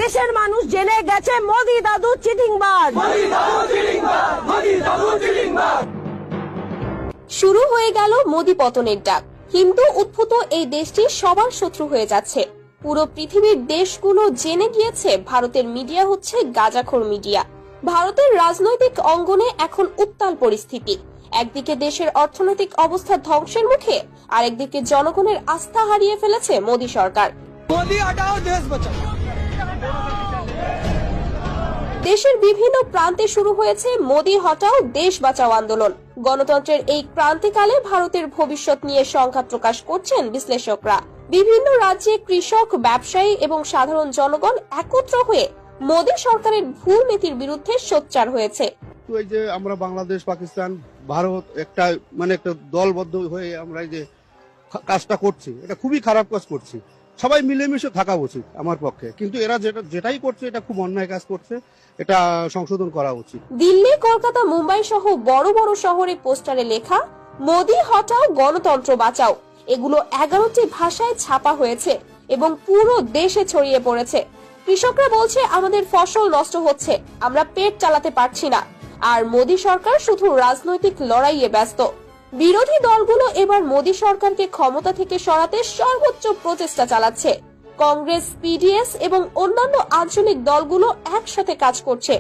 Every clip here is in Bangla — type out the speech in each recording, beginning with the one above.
দেশের মানুষ জেনে গেছে মোদি দাদু চিটিংবাজ। শুরু হয়ে গেল মোদি পতনের ডাক। হিন্দু উদ্ভূত এই দেশটি সবার শত্রু হয়ে যাচ্ছে। পুরো পৃথিবীর দেশগুলো জেনে গিয়েছে ভারতের মিডিয়া হচ্ছে গাঁজাখোর মিডিয়া। ভারতের রাজনৈতিক অঙ্গনে এখন উত্তাল পরিস্থিতি। একদিকে দেশের অর্থনৈতিক অবস্থা ধ্বংসের মুখে, আরেকদিকে জনগণের আস্থা হারিয়ে ফেলেছে মোদি সরকার। মোদি হটাও দেশ বাঁচাও। দেশের বিভিন্ন প্রান্তে শুরু হয়েছে মোদি হটাও দেশ বাঁচাও আন্দোলন। গণতন্ত্রের এই ক্রান্তিকালে ভারতের ভবিষ্যৎ নিয়ে সংখ্যা প্রকাশ করছেন বিশ্লেষকরা। বিভিন্ন রাজ্যে কৃষক, ব্যবসায়ী এবং সাধারণ জনগণ একত্র হয়ে মোদি সরকারের ভুল নীতির বিরুদ্ধে সোচ্চার হয়েছে। এই যে আমরা বাংলাদেশ, পাকিস্তান, ভারত একটা একটা দলবদ্ধ হয়ে আমরা এই যে কাজটা করছি, এটা খুবই খারাপ কাজ করছি। সবাই মিলেমিশে থাকা উচিত আমার পক্ষে, কিন্তু এরা যেটাই করছে এটা খুব অন্যায় কাজ করছে, এটা সংশোধন করা উচিত। দিল্লি, কলকাতা, মুম্বাই সহ বড় বড় শহরে পোস্টারে লেখা মোদি হটাও গণতন্ত্র বাঁচাও, এগুলো 11টি ভাষায় ছাপা হয়েছে এবং পুরো দেশে ছড়িয়ে পড়েছে। কৃষকরা বলছে আমাদের ফসল নষ্ট হচ্ছে, আমরা পেট চালাতে পারছি না। আর মোদি সরকার শুধু রাজনৈতিক লড়াইয়ে ব্যস্ত। বিরোধী দলগুলো এবার মোদি সরকারকে ক্ষমতা থেকে সরাতে সর্বোচ্চ প্রচেষ্টা চালাচ্ছে। কংগ্রেস, পিডিএস এবং অন্যান্য আঞ্চলিক দলগুলো একসাথে কাজ করছে।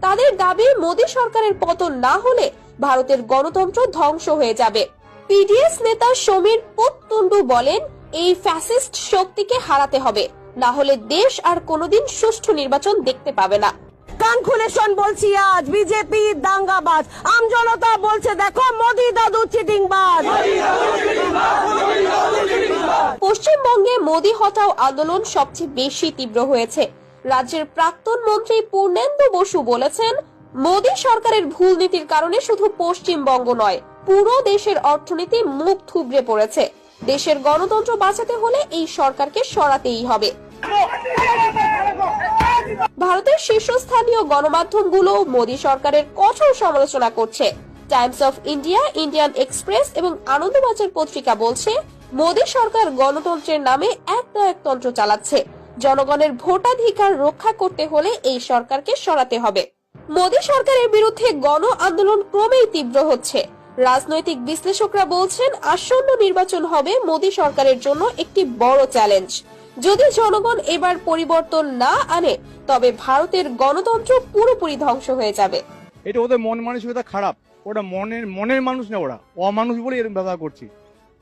তাদের দাবি মোদি সরকারের পতন না হলে ভারতের গণতন্ত্র ধ্বংস হয়ে যাবে। পিডিএস নেতা সমীর পুততুন্ডু বলেন, এই ফ্যাসিস্ট শক্তিকে হারাতে হবে, না হলে দেশ আর কোনোদিন সুষ্ঠু নির্বাচন দেখতে পাবে না। কান খুলে শোন বলছি, আজ বিজেপি দাঙ্গাবাজ, আম জনতা বলছে দেখো মোদি দাদু চিটিংবাজ। পশ্চিমবঙ্গে মোদি হটাও আন্দোলন সবচেয়ে বেশি তীব্র হয়েছে। রাজ্যের প্রাক্তন মন্ত্রী পূর্ণেন্দু বসু বলেছেন, মোদি সরকারের ভুল নীতির কারণে শুধু পশ্চিমবঙ্গ নয়, পুরো দেশের অর্থনীতি মুখ থুবড়ে পড়েছে। দেশের গণতন্ত্র বাঁচাতে হলে এই সরকারকে সরাতেই হবে। ভারতের শীর্ষস্থানীয় গণমাধ্যমগুলো মোদি সরকারের কঠোর সমালোচনা করছে। Times of India, Indian express এবং আনন্দবাজার পত্রিকা বলছে, মোদি সরকার গণতন্ত্রের নামে একনায়কতন্ত্র চালাচ্ছে। জনগণের ভোটাধিকার রক্ষা করতে হলে এই সরকারকে সরাতে হবে। মোদি সরকারের বিরুদ্ধে গণ আন্দোলন ক্রমেই তীব্র হচ্ছে। রাজনৈতিক বিশ্লেষকরা বলছেন, আসন্ন নির্বাচন হবে মোদি সরকারের জন্য একটি বড় চ্যালেঞ্জ। যদি জনগণ এবার পরিবর্তন না আনে, তবে ভারতের গণতন্ত্র পুরোপুরি ধ্বংস হয়ে যাবে। এটা ওদের মন মানসিকতা খারাপ, ওটা মনের মানুষ না, ওরা অমানুষ বলে এরকম ব্যবহার করছে।